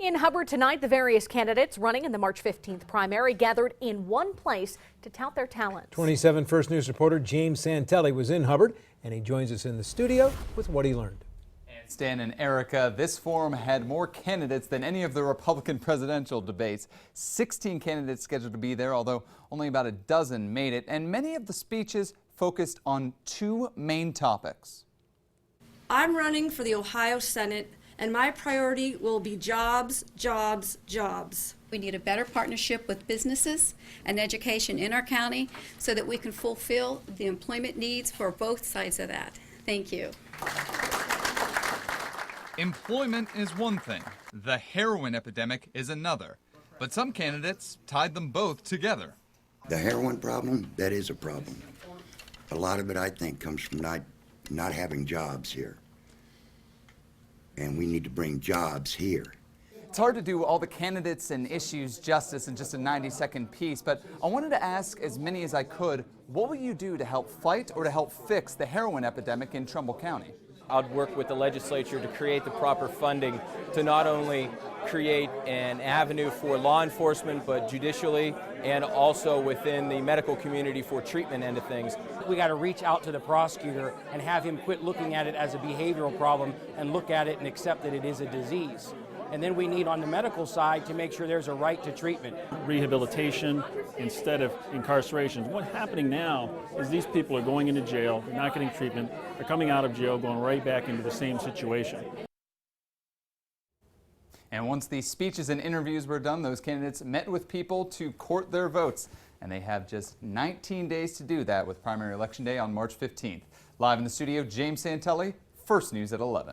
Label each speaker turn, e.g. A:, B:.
A: In Hubbard tonight, the various candidates running in the March 15th primary gathered in one place to tout their talents.
B: 27 First News reporter James Santelli was in Hubbard, and he joins us in the studio with what he learned.
C: And Stan and Erica, this forum had more candidates than any of the Republican presidential debates. 16 candidates scheduled to be there, although only about a dozen made it, and many of the speeches focused on two main topics.
D: I'm running for the Ohio Senate, and my priority will be jobs, jobs, jobs.
E: We need a better partnership with businesses and education in our county so that we can fulfill the employment needs for both sides of that. Thank you.
C: Employment is one thing. The heroin epidemic is another. But some candidates tied them both together.
F: The heroin problem, that is a problem. A lot of it, I think, comes from not having jobs here. And we need to bring jobs here.
C: It's hard to do all the candidates and issues justice in just a 90-second piece, but I wanted to ask as many as I could, what will you do to help fight or to help fix the heroin epidemic in Trumbull County?
G: I'd work with the legislature to create the proper funding to not only create an avenue for law enforcement, but judicially and also within the medical community for treatment end of things.
H: We got to reach out to the prosecutor and have him quit looking at it as a behavioral problem and look at it and accept that it is a disease. And then we need on the medical side to make sure there's a right to treatment.
I: Rehabilitation instead of incarceration. What's happening now is these people are going into jail, they're not getting treatment, they're coming out of jail, going right back into the same situation.
C: And once these speeches and interviews were done, those candidates met with people to court their votes. And they have just 19 days to do that with primary election day on March 15th. Live in the studio, James Santelli, First News at 11.